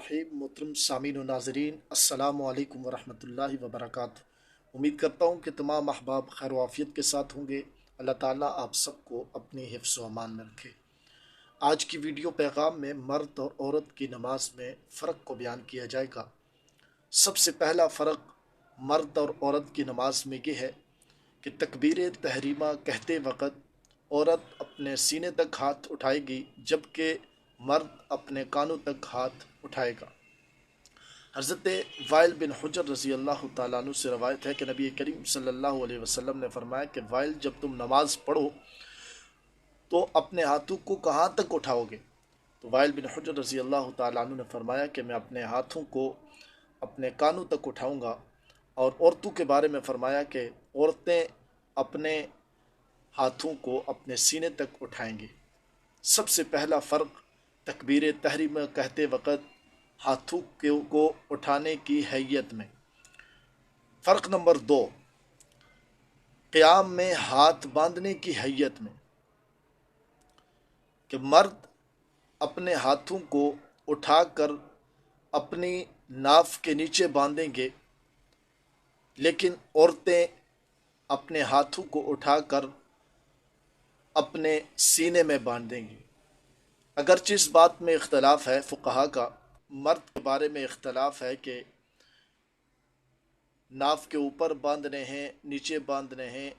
रहीम मोहतरम सामीन व नाज़रीन अस्सलामु अलैकुम वरहमतुल्लाहि वबरकातुहू। उम्मीद करता हूँ कि तमाम अहबाब खैर वाफियत के साथ होंगे। अल्लाह ताला आप सबको अपनी हिफ्ज़ व अमान में रखे। आज की वीडियो पैगाम में मर्द और औरत की नमाज में फ़र्क को बयान किया जाएगा। सबसे पहला फ़र्क मर्द और औरत की नमाज में ये है कि तकबीर तहरीमा कहते वक़्त औरत अपने सीने तक हाथ उठाएगी जबकि मर्द अपने कानों तक हाथ उठाएगा। हज़रत वाइल बिन हुजर रज़ी अल्लाह तआला अन्हु से रवायत है कि नबी करीम सल्लल्लाहु अलैहि वसल्लम ने फरमाया कि वाइल, जब तुम नमाज पढ़ो तो अपने हाथों को कहाँ तक उठाओगे? तो वाइल बिन हुजर रज़ी अल्लाह तआला अन्हु ने फरमाया कि मैं अपने हाथों को अपने कानों तक उठाऊँगा। और औरतों के बारे में फरमाया कि औरतें अपने हाथों को अपने सीने तक उठाएंगी। सबसे पहला फ़र्क तकबीर तहरीमा कहते वक़्त हाथों को उठाने की हैयत में। फ़र्क नंबर 2, क़याम में हाथ बांधने की हैयत में, कि मर्द अपने हाथों को उठाकर अपनी नाफ के नीचे बांधेंगे, लेकिन औरतें अपने हाथों को उठाकर अपने सीने में बांध देंगी। अगरचे इस बात में इख्तलाफ है फ़ुक़हा का, मर्द के बारे में इख्तलाफ है कि नाफ के ऊपर बांधने हैं, नीचे बांधने हैं।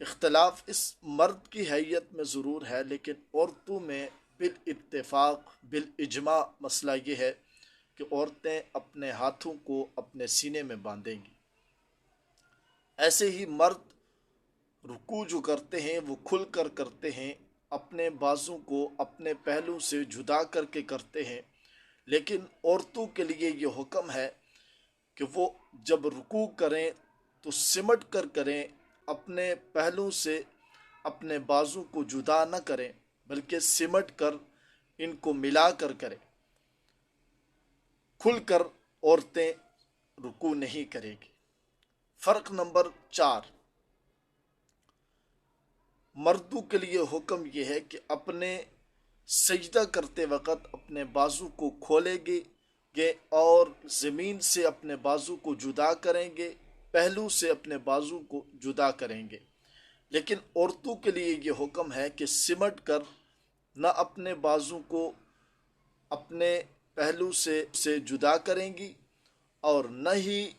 इख्तलाफ इस मर्द की हैयत में ज़रूर है, लेकिन औरतों में बिल इत्तेफाक बिल इजमा मसला ये है कि औरतें अपने हाथों को अपने सीने में बांधेंगी। ऐसे ही मर्द रुकू जो करते हैं वो खुल कर करते हैं, अपने बाजू को अपने पहलू से जुदा करके करते हैं। लेकिन औरतों के लिए ये हुक्म है कि वो जब रुकू करें तो सिमट कर करें, अपने पहलू से अपने बाजू को जुदा न करें बल्कि सिमट कर इनको मिला कर करें। खुल कर औरतें रुकू नहीं करेगी। फ़र्क नंबर 4, मर्दों के लिए हुक्म यह है कि अपने सजदा करते वक़्त अपने बाजू को खोलेंगे और ज़मीन से अपने बाजू को जुदा करेंगे, पहलू से अपने बाजू को जुदा करेंगे। लेकिन औरतों के लिए ये हुक्म है कि सिमट कर न अपने बाजू को अपने पहलू से जुदा करेंगी और न ही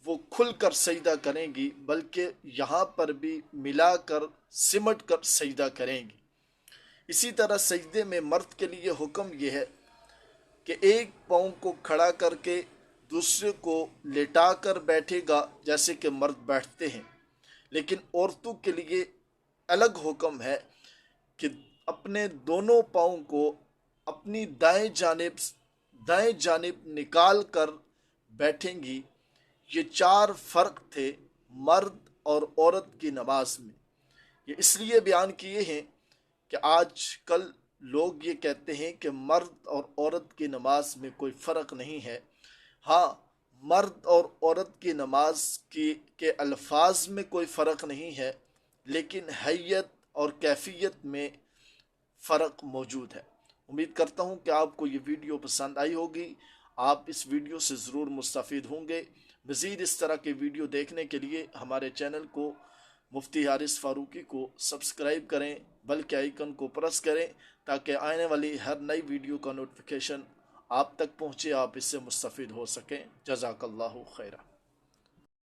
वो खुल कर सजदा करेंगी, बल्कि यहाँ पर भी मिलाकर सिमट कर सजदा करेंगी। इसी तरह सजदे में मर्द के लिए हुक्म यह है कि एक पाँव को खड़ा करके दूसरे को लेटा कर बैठेगा जैसे कि मर्द बैठते हैं। लेकिन औरतों के लिए अलग हुक्म है कि अपने दोनों पाँव को अपनी दाएं जानिब निकाल कर बैठेंगी। ये 4 फ़र्क थे मर्द और औरत की नमाज में। ये इसलिए बयान किए हैं कि आज कल लोग ये कहते हैं कि मर्द और औरत की नमाज में कोई फ़र्क नहीं है। हाँ, मर्द और औरत की नमाज के अल्फाज में कोई फ़र्क नहीं है, लेकिन हैयत और कैफियत में फ़र्क मौजूद है। उम्मीद करता हूँ कि आपको ये वीडियो पसंद आई होगी। आप इस वीडियो से ज़रूर मुस्तफ़ीद होंगे। मज़ीद इस तरह के वीडियो देखने के लिए हमारे चैनल को मुफ्ती हारिस फ़ारूकी को सब्सक्राइब करें, बेल के आइकन को प्रेस करें ताकि आने वाली हर नई वीडियो का नोटिफिकेशन आप तक पहुँचे, आप इससे मुस्तफ़ीद हो सकें। जज़ाकल्लाहु खैरा।